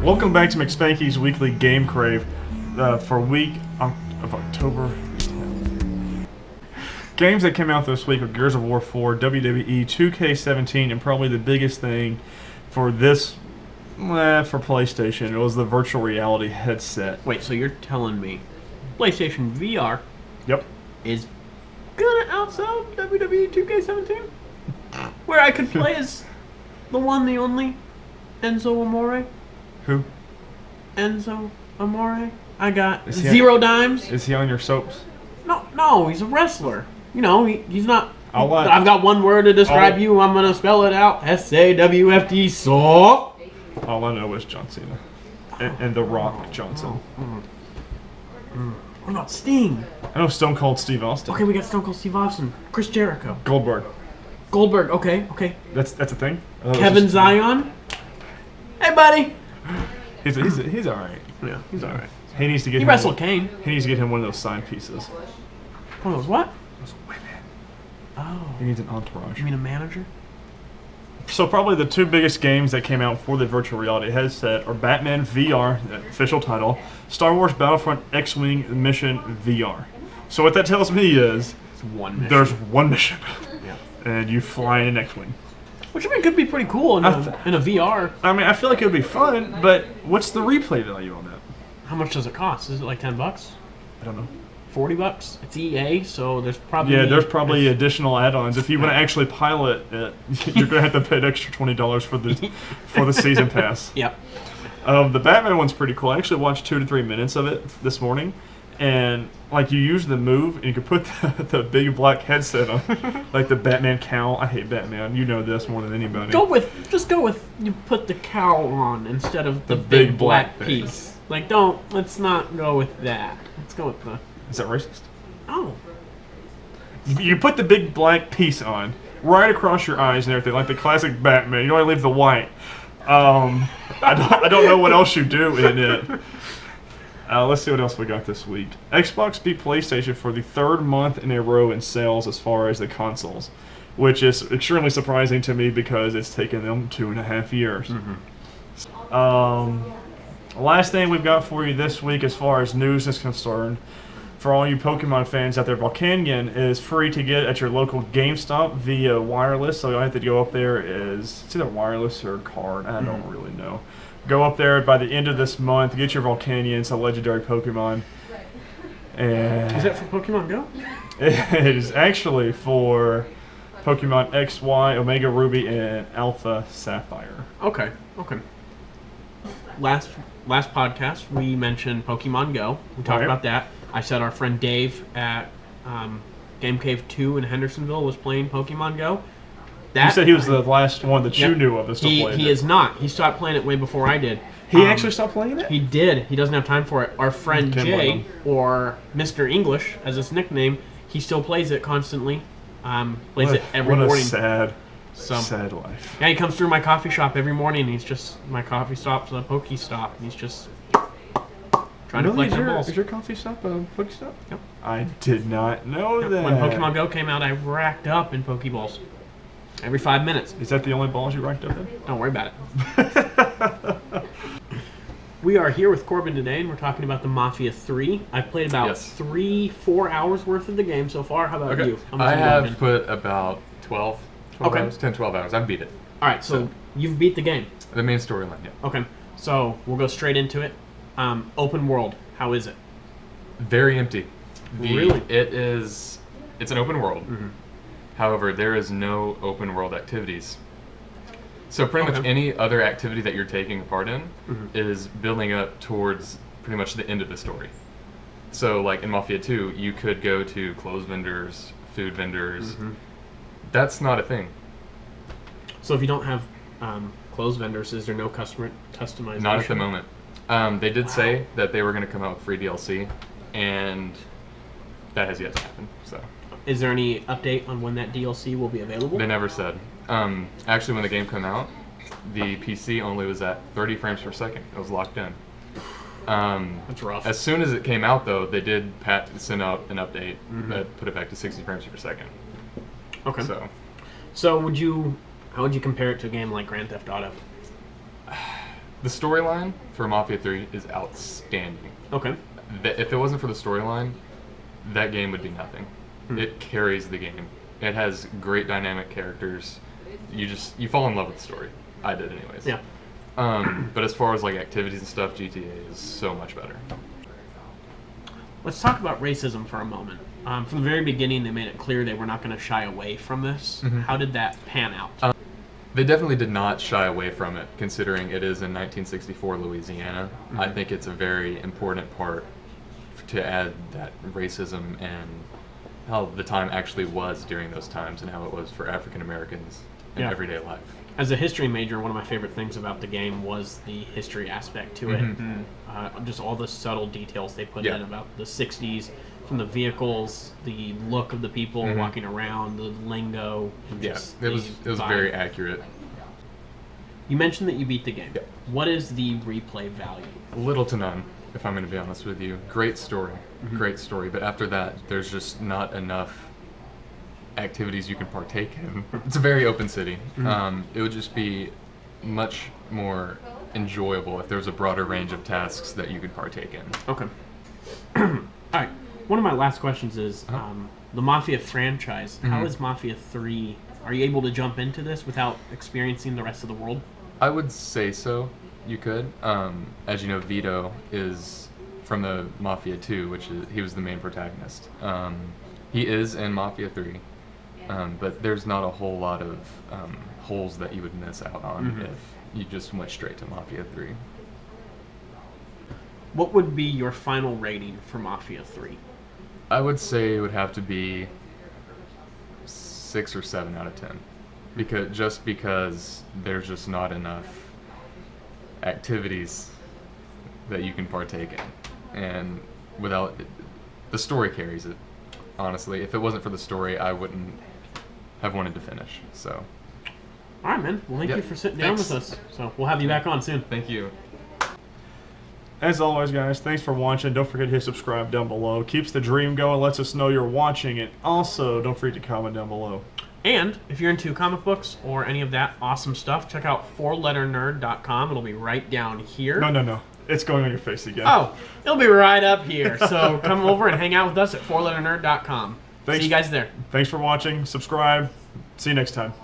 Welcome back to McSpanky's Weekly Game Crave for week of October 10th. Games that came out this week are Gears of War 4, WWE 2K17, and probably the biggest thing for this, for PlayStation, it was the virtual reality headset. Wait, so you're telling me PlayStation VR Yep. is gonna outsell WWE 2K17? Where I could play as the one, the only Enzo Amore? Who? Enzo Amore? I got Is he zero dimes. Is he on your soaps? No, he's a wrestler. You know, he's not. I've got one word to describe you. I'm gonna spell it out. SAWFT. Soft. All I know is John Cena. And The Rock Johnson. What about Sting? I know Stone Cold Steve Austin. Okay, we got Stone Cold Steve Austin. Chris Jericho. Goldberg. Okay. That's a thing? Kevin Zion. Hey, buddy. He's alright. Yeah, he's alright. He needs to get He him wrestled Kane. He needs to get him one of those signed pieces. One of those what? Those women. Oh. He needs an entourage. You mean a manager? So probably the two biggest games that came out for the virtual reality headset are Batman VR, the official title, Star Wars Battlefront X-Wing Mission VR. So what that tells me is It's one mission. there's one mission, Yeah. and you fly in an X-Wing. Which I mean could be pretty cool in a VR. I mean, I feel like it would be fun, but what's the replay value on that? How much does it cost? Is it like $10? I don't know. $40? It's EA, so there's probably There's probably additional add-ons. If you want to actually pilot it, you're gonna have to pay an extra $20 for the season pass. Yep. The Batman one's pretty cool. I actually watched 2 to 3 minutes of it this morning, and like you use the move, and you can put the big black headset on, like the Batman cowl. I hate Batman. You know this more than anybody. Just go with you put the cowl on instead of the big big black black thing. piece. Like let's not go with that. Let's go with the Is that racist? oh. You put the big black piece on right across your eyes and everything, like the classic Batman. You only leave the white. I don't know what else you do in it. Let's see what else we got this week. Xbox beat PlayStation for the third month in a row in sales as far as the consoles, which is extremely surprising to me because it's taken them 2.5 years. Last thing we've got for you this week as far as news is concerned, for all you Pokemon fans out there, Volcanion is free to get at your local GameStop via wireless. So all you have to go up there it's either wireless or card. I don't really know. Go up there by the end of this month, get your Volcanion. It's a legendary Pokemon. And Is that for Pokemon Go? it is actually for Pokemon X, Y, Omega Ruby, and Alpha Sapphire. Okay. Last podcast we mentioned Pokemon Go. We talked Right. about that. I said our friend Dave at Game Cave 2 in Hendersonville was playing Pokemon Go. You said he was the last one that you knew of that still played He it. is not. He stopped playing it way before I did. He actually stopped playing it? He did. He doesn't have time for it. Our friend Can't blame Jay, him. or Mr. English as his nickname, he still plays it constantly. Plays What it every a morning. sad So- sad life. Yeah, he comes through my coffee shop every morning. And my coffee stop's a Poke Stop. And he's just trying to collect them balls. Is your coffee shop a Pokestop? Yep. I did not know that. When Pokemon Go came out, I racked up in Pokeballs. Every 5 minutes. Is that the only balls you racked up in? Don't worry about it. We are here with Corbin today, and we're talking about the Mafia 3. I've played about 3-4 hours worth of the game so far. How about you? How much I have you logged in? have put about 12 Okay. hours, 10, 12 hours. I've beat it. All right, so you've beat the game. The main storyline, yeah. Okay, so we'll go straight into it. Open world, how is it? Very empty. Really? It's an open world. However, there is no open world activities. So pretty much Okay. any other activity that you're taking part in is building up towards pretty much the end of the story. So like in Mafia 2, you could go to clothes vendors, food vendors. That's not a thing. So if you don't have clothes vendors, is there no customer customization? Not at the moment. They did say that they were going to come out with free DLC, and that has yet to happen. So Is there any update on when that DLC will be available? they never said. Actually, when the game came out, the PC only was at 30 frames per second. It was locked in. That's rough. As soon as it came out, though, they did send out an update that put it back to 60 frames per second. Okay. So How would you compare it to a game like Grand Theft Auto? The storyline for Mafia 3 is outstanding. Okay. If it wasn't for the storyline, that game would be nothing. It carries the game. It has great dynamic characters. You fall in love with the story. I did anyways. Yeah. But as far as like activities and stuff, GTA is so much better. Let's talk about racism for a moment. From the very beginning, they made it clear they were not going to shy away from this. How did that pan out? They definitely did not shy away from it, considering it is in 1964 Louisiana. I think it's a very important part to add that racism and how the time actually was during those times and how it was for African Americans in everyday life. As a history major, one of my favorite things about the game was the history aspect to it. Just all the subtle details they put in about the 60s, from the vehicles, the look of the people walking around, the lingo. And just it was very accurate. You mentioned that you beat the game. What is the replay value? Little to none, if I'm going to be honest with you. Great story, but after that, there's just not enough activities you can partake in. It's a very open city. It would just be much more enjoyable if there was a broader range of tasks that you could partake in. Okay. All right. One of my last questions is the Mafia franchise. How is Mafia 3? Are you able to jump into this without experiencing the rest of the world? I would say so. You could. As you know, Vito is from the Mafia 2, which is he was the main protagonist. He is in Mafia 3, but there's not a whole lot of holes that you would miss out on if you just went straight to Mafia 3. What would be your final rating for Mafia 3? I would say it would have to be 6 or 7 out of 10, because there's just not enough activities that you can partake in, and without the story carries it. Honestly, if it wasn't for the story, I wouldn't have wanted to finish. So, all right, man. Well, thank you for sitting down with us. So we'll have you back on soon. Thank you. As always, guys, thanks for watching. Don't forget to hit subscribe down below. Keeps the dream going, lets us know you're watching, and also don't forget to comment down below. And if you're into comic books or any of that awesome stuff, check out fourletternerd.com. It'll be right down here. No. It's going on your face again. Oh, it'll be right up here. So come over and hang out with us at fourletternerd.com. See you guys there. Thanks for watching. Subscribe. See you next time.